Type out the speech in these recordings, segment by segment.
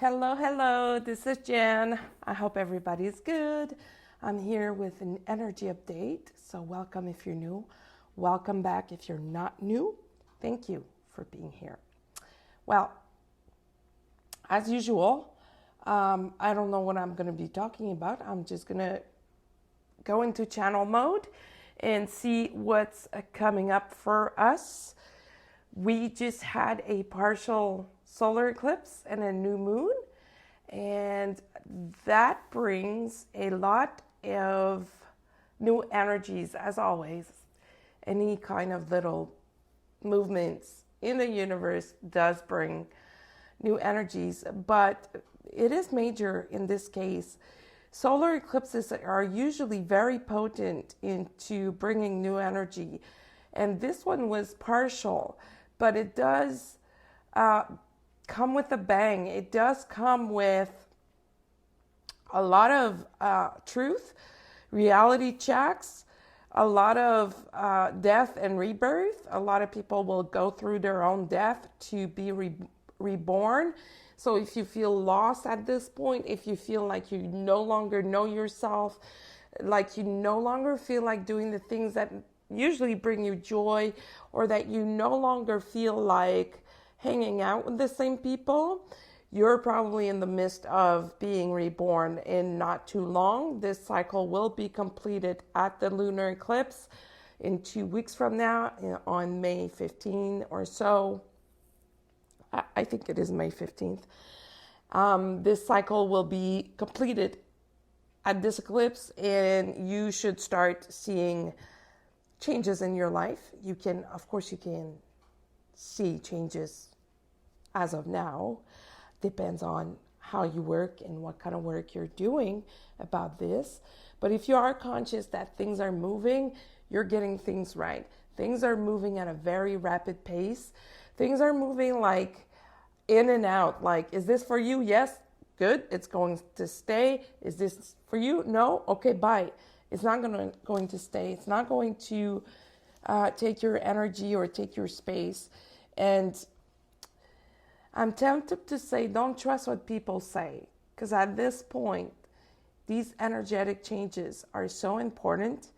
Hello, this is Jan. I hope everybody's good. I'm here with an energy update. So welcome if you're new. Welcome back if you're not new. Thank you for being here. Well, as usual, I don't know what I'm going to be talking about. I'm just going to go into channel mode and see what's coming up for us. We just had a partial solar eclipse and a new moon, and that brings a lot of new energies, as always. Any kind of little movements in the universe does bring new energies, but it is major in this case. Solar eclipses are usually very potent into bringing new energy, and this one was partial, but it does come with a bang. It does come with a lot of truth, reality checks, a lot of death and rebirth. A lot of people will go through their own death to be reborn. So if you feel lost at this point, if you feel like you no longer know yourself, like you no longer feel like doing the things that usually bring you joy, or that you no longer feel like hanging out with the same people, you're probably in the midst of being reborn in not too long. This cycle will be completed at the lunar eclipse in 2 weeks from now, on May 15 or so. I think it is May 15th. This cycle will be completed at this eclipse, and you should start seeing changes in your life. You can see changes as of now. Depends on how you work and what kind of work you're doing about this. But if you are conscious that things are moving, you're getting things right. Things are moving at a very rapid pace. Things are moving like in and out. Like, is this for you? Yes. Good. It's going to stay. Is this for you? No. Okay, bye. It's not going to stay. It's not going to take your energy or take your space. And I'm tempted to say, don't trust what people say. Because at this point, these energetic changes are so important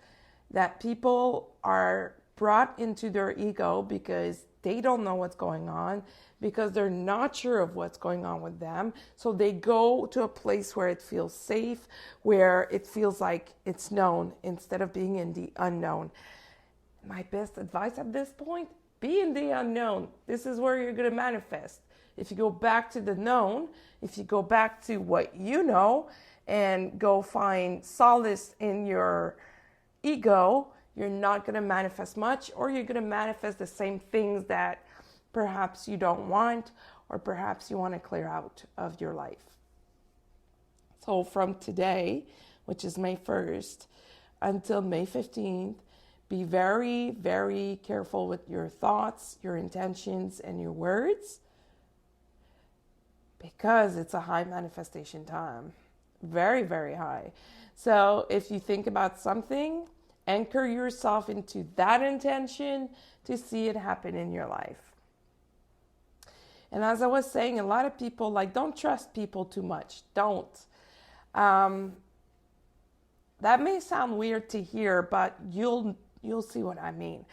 that people are brought into their ego because they don't know what's going on, because they're not sure of what's going on with them. So they go to a place where it feels safe, where it feels like it's known instead of being in the unknown. My best advice at this point, be in the unknown. This is where you're going to manifest. If you go back to the known, if you go back to what you know and go find solace in your ego, you're not going to manifest much, or you're going to manifest the same things that perhaps you don't want, or perhaps you want to clear out of your life. So from today, which is May 1st, until May 15th, be very, very careful with your thoughts, your intentions, and your words, because it's a high manifestation time. Very, very high. So if you think about something, anchor yourself into that intention to see it happen in your life. And as I was saying, a lot of people don't trust people too much. Don't. That may sound weird to hear, but you'll see what I mean.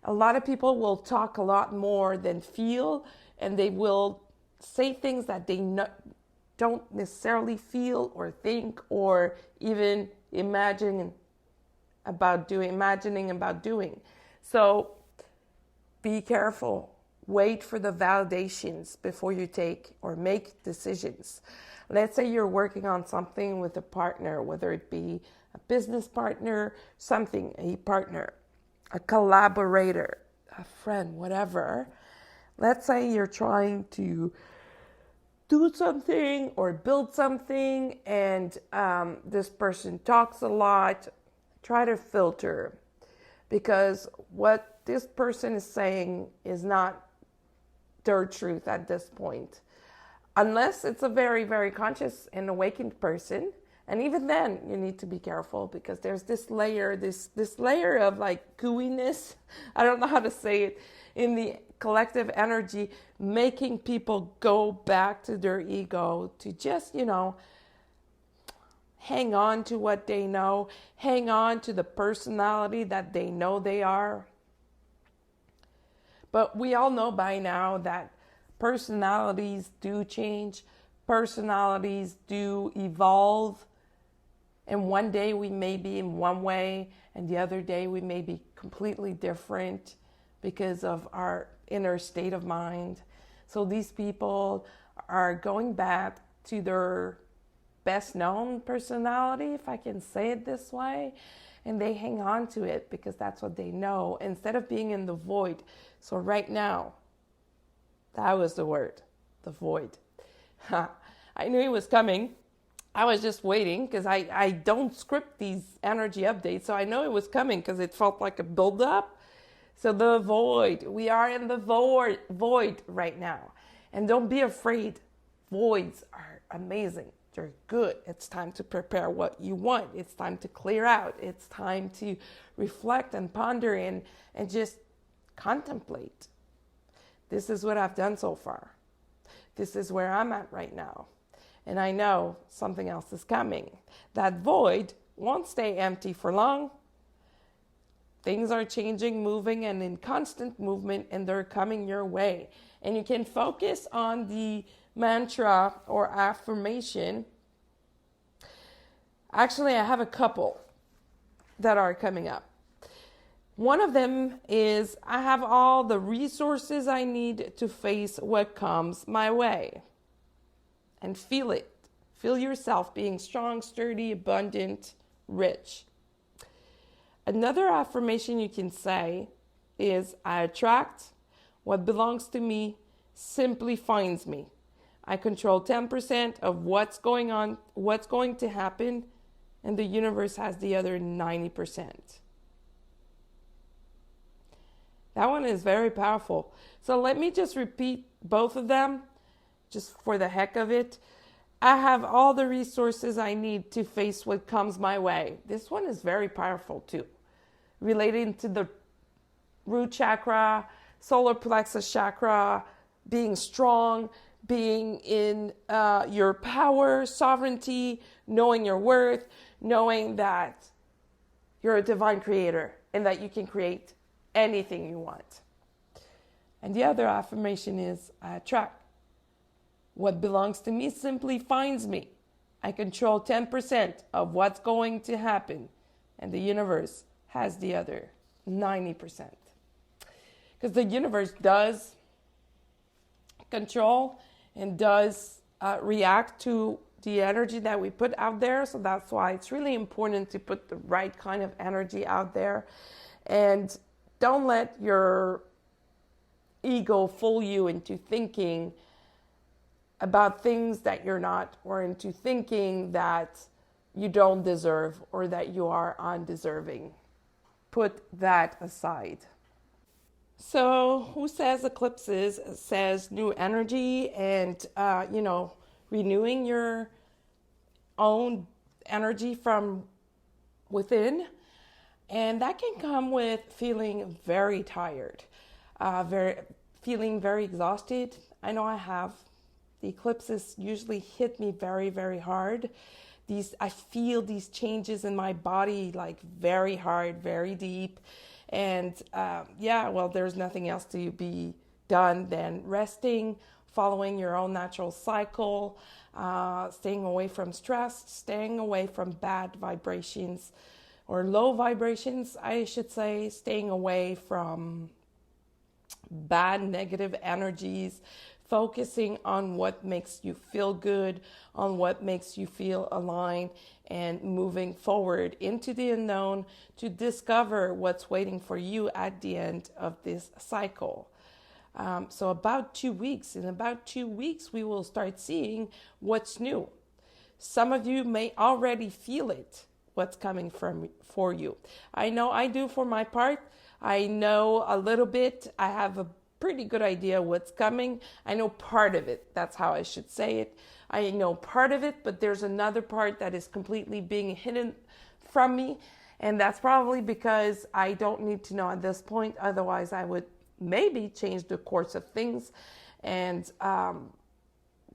A lot of people will talk a lot more than feel, and they will say things that they don't necessarily feel or think or even imagining about doing. So be careful. Wait for the validations before you take or make decisions. Let's say you're working on something with a partner, whether it be a business partner, a partner, a collaborator, a friend, whatever. Let's say you're trying to do something or build something, and this person talks a lot. Try to filter, because what this person is saying is not their truth at this point. Unless it's a very, very conscious and awakened person, And even then, you need to be careful because there's this layer, this layer of like gooiness. I don't know how to say it, in the collective energy, making people go back to their ego to just, hang on to what they know, hang on to the personality that they know they are. But we all know by now that personalities do change, personalities do evolve, and one day we may be in one way, and the other day we may be completely different because of our inner state of mind. So these people are going back to their best known personality, if I can say it this way, and they hang on to it because that's what they know instead of being in the void. So right now, that was the word, the void. I knew it was coming. I was just waiting because I don't script these energy updates, so I know it was coming because it felt like a build-up. So the void, we are in the void right now. And don't be afraid. Voids are amazing. They're good. It's time to prepare what you want. It's time to clear out. It's time to reflect and ponder and just contemplate. This is what I've done so far. This is where I'm at right now. And I know something else is coming. That void won't stay empty for long. Things are changing, moving, and in constant movement, and they're coming your way. And you can focus on the mantra or affirmation. Actually, I have a couple that are coming up. One of them is, I have all the resources I need to face what comes my way. And feel it. Feel yourself being strong, sturdy, abundant, rich. Another affirmation you can say is, I attract what belongs to me, simply finds me. I control 10% of what's going to happen, and the universe has the other 90%. That one is very powerful. So let me just repeat both of them, just for the heck of it. I have all the resources I need to face what comes my way. This one is very powerful too. Relating to the root chakra, solar plexus chakra, being strong, being in your power, sovereignty, knowing your worth, knowing that you're a divine creator and that you can create anything you want. And the other affirmation is, I attract. What belongs to me simply finds me. I control 10% of what's going to happen, and the universe has the other 90%. Because the universe does control and does react to the energy that we put out there. So that's why it's really important to put the right kind of energy out there. And don't let your ego fool you into thinking about things that you're not, or into thinking that you don't deserve or that you are undeserving. Put that aside. So who says eclipses? Says new energy and, renewing your own energy from within. And that can come with feeling very tired, feeling very exhausted. I know I have. The eclipses usually hit me very, very hard. I feel these changes in my body like very hard, very deep. And there's nothing else to be done than resting, following your own natural cycle, staying away from stress, staying away from bad vibrations or low vibrations, I should say, staying away from bad negative energies, focusing on what makes you feel good, on what makes you feel aligned, and moving forward into the unknown to discover what's waiting for you at the end of this cycle. So in about 2 weeks, we will start seeing what's new. Some of you may already feel it, what's coming for you. I know I do for my part. I know a little bit. I have pretty good idea what's coming. I know part of it. That's how I should say it. I know part of it, but there's another part that is completely being hidden from me. And that's probably because I don't need to know at this point. Otherwise, I would maybe change the course of things and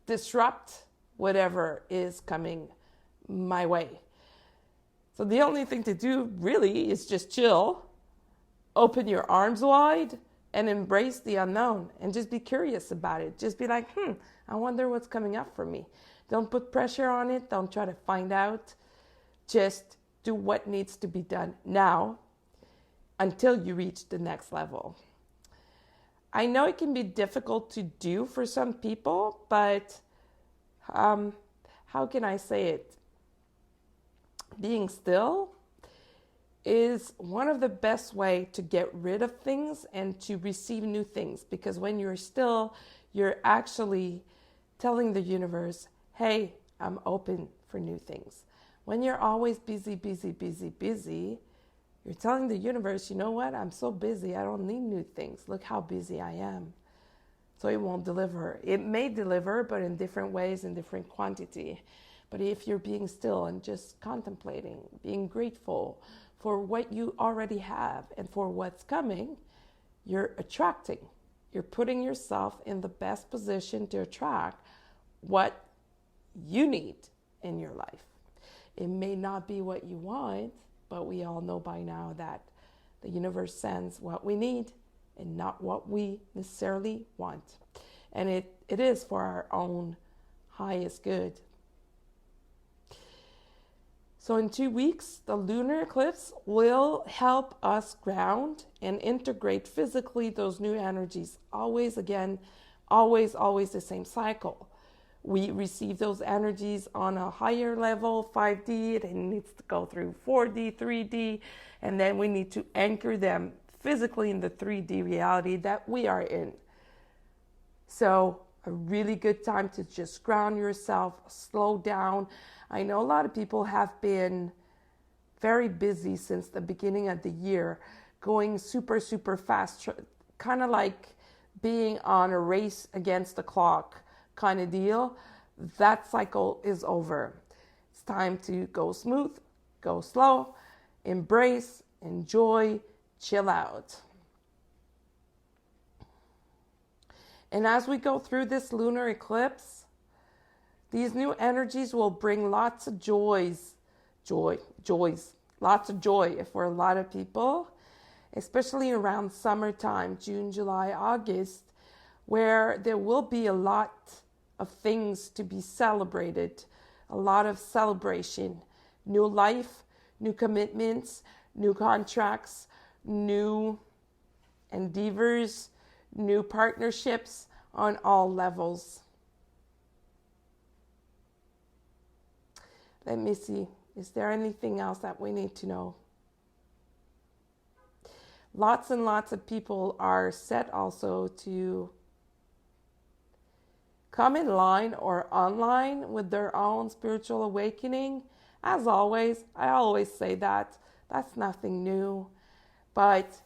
disrupt whatever is coming my way. So the only thing to do really is just chill, open your arms wide, and embrace the unknown and just be curious about it. Just be like, I wonder what's coming up for me. Don't put pressure on it. Don't try to find out. Just do what needs to be done now until you reach the next level. I know it can be difficult to do for some people, but how can I say it? Being still is one of the best way to get rid of things and to receive new things. Because when you're still, you're actually telling the universe, hey, I'm open for new things. When you're always busy, you're telling the universe, you know what? I'm so busy. I don't need new things. Look how busy I am. So it won't deliver. It may deliver, but in different ways, in different quantity. But if you're being still and just contemplating, being grateful for what you already have and for what's coming, you're attracting. You're putting yourself in the best position to attract what you need in your life. It may not be what you want, but we all know by now that the universe sends what we need and not what we necessarily want. And it is for our own highest good. So in 2 weeks, the lunar eclipse will help us ground and integrate physically those new energies. Always the same cycle. We receive those energies on a higher level, 5D, it needs to go through 4D, 3D, and then we need to anchor them physically in the 3D reality that we are in. So a really good time to just ground yourself, slow down. I know a lot of people have been very busy since the beginning of the year, going super fast, kind of like being on a race against the clock kind of deal. That cycle is over. It's time to go smooth, go slow, embrace, enjoy, chill out. And as we go through this lunar eclipse, these new energies will bring lots of lots of joy for a lot of people, especially around summertime, June, July, August, where there will be a lot of things to be celebrated, a lot of celebration, new life, new commitments, new contracts, new endeavors, new partnerships on all levels. Let me see. Is there anything else that we need to know? Lots and lots of people are set also to come in line or online with their own spiritual awakening. As always, I always say that. That's nothing new. But,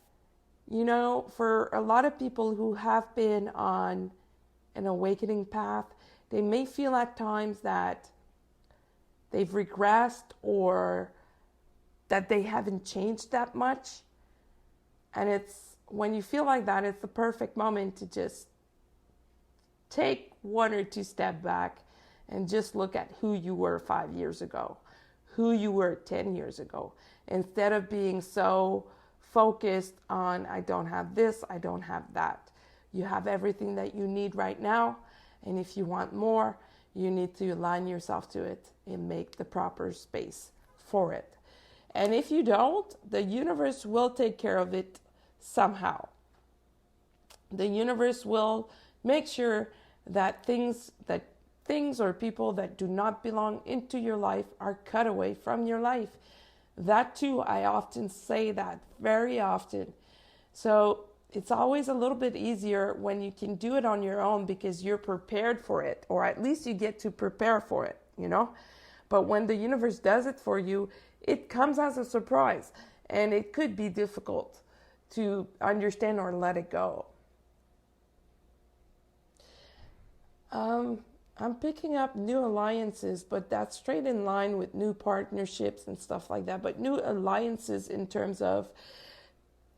for a lot of people who have been on an awakening path, they may feel at times that they've regressed or that they haven't changed that much. And it's when you feel like that, it's the perfect moment to just take 1 or 2 steps back and just look at who you were 5 years ago, who you were 10 years ago, instead of being so focused on, I don't have this, I don't have that. You have everything that you need right now. And if you want more, you need to align yourself to it and make the proper space for it. And if you don't, the universe will take care of it somehow. The universe will make sure that things or people that do not belong into your life are cut away from your life. That too, I often say that very often. So it's always a little bit easier when you can do it on your own because you're prepared for it, or at least you get to prepare for it, But when the universe does it for you, it comes as a surprise, and it could be difficult to understand or let it go. Um, I'm picking up new alliances, but that's straight in line with new partnerships and stuff like that. But new alliances in terms of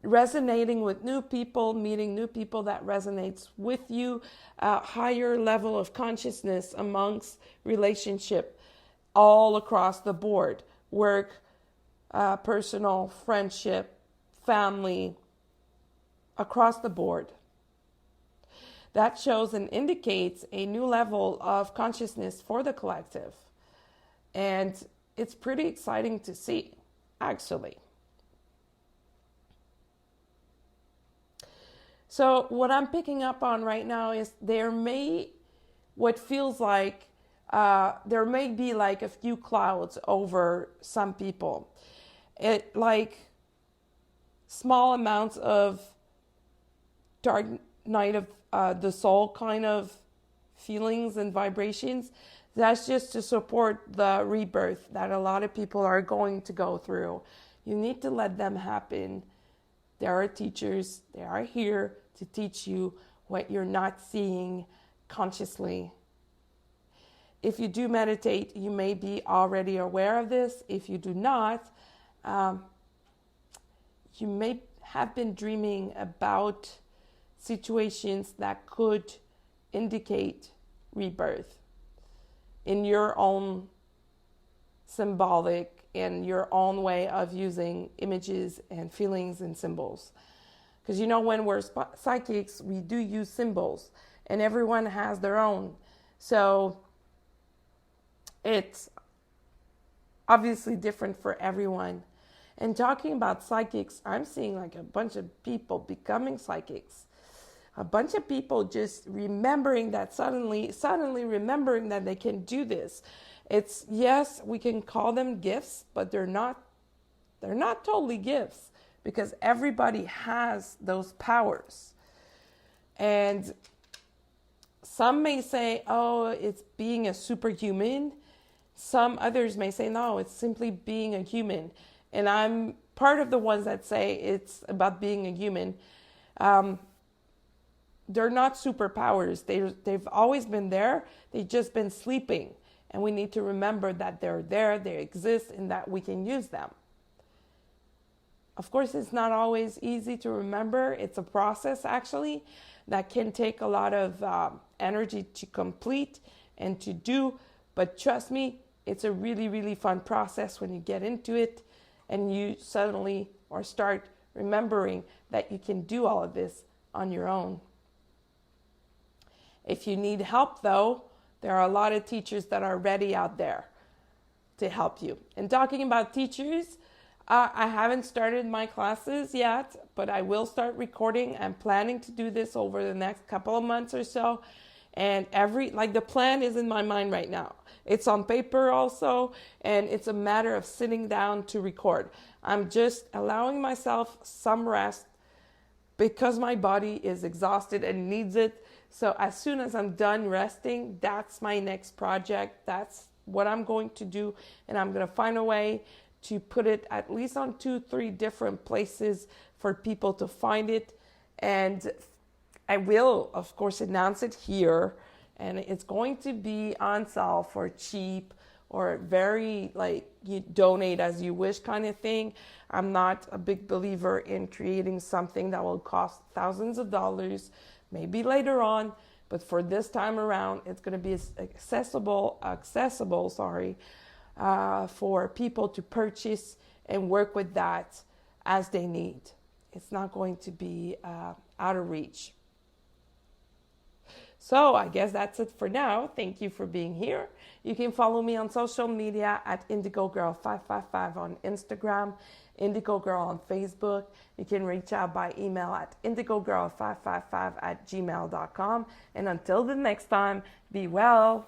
resonating with new people, meeting new people that resonates with you, a higher level of consciousness amongst relationship all across the board, work, personal, friendship, family, across the board. That shows and indicates a new level of consciousness for the collective. And it's pretty exciting to see, actually. So what I'm picking up on right now is what feels like there may be like a few clouds over some people. It like small amounts of dark night of the soul kind of feelings and vibrations. That's just to support the rebirth that a lot of people are going to go through. You need to let them happen. There are teachers, they are here to teach you what you're not seeing consciously. If you do meditate, you may be already aware of this. If you do not, you may have been dreaming about situations that could indicate rebirth in your own symbolic and your own way of using images and feelings and symbols. Because you know, when we're psychics, we do use symbols, and everyone has their own. So it's obviously different for everyone. And talking about psychics, I'm seeing like a bunch of people becoming psychics. A bunch of people just remembering that suddenly remembering that they can do this. It's, yes, we can call them gifts, but they're not totally gifts, because everybody has those powers. And some may say, oh, it's being a superhuman. Some others may say, no, it's simply being a human. And I'm part of the ones that say it's about being a human. They're not superpowers. They've always been there. They've just been sleeping. And we need to remember that they're there, they exist, and that we can use them. Of course, it's not always easy to remember. It's a process, actually, that can take a lot of energy to complete and to do. But trust me, it's a really, really fun process when you get into it and you suddenly or start remembering that you can do all of this on your own. If you need help, though, there are a lot of teachers that are ready out there to help you. And talking about teachers, I haven't started my classes yet, but I will start recording. I'm planning to do this over the next couple of months or so. And the plan is in my mind right now. It's on paper also, and it's a matter of sitting down to record. I'm just allowing myself some rest because my body is exhausted and needs it. So as soon as I'm done resting, that's my next project. That's what I'm going to do. And I'm going to find a way to put it at least on 2-3 different places for people to find it. And I will, of course, announce it here. And it's going to be on sale for cheap or very you donate as you wish kind of thing. I'm not a big believer in creating something that will cost thousands of dollars, maybe later on. But for this time around, it's going to be accessible, for people to purchase and work with that as they need. It's not going to be out of reach. So I guess that's it for now. Thank you for being here. You can follow me on social media at IndigoGirl555 on Instagram, IndigoGirl on Facebook. You can reach out by email at IndigoGirl555 @gmail.com. And until the next time, be well.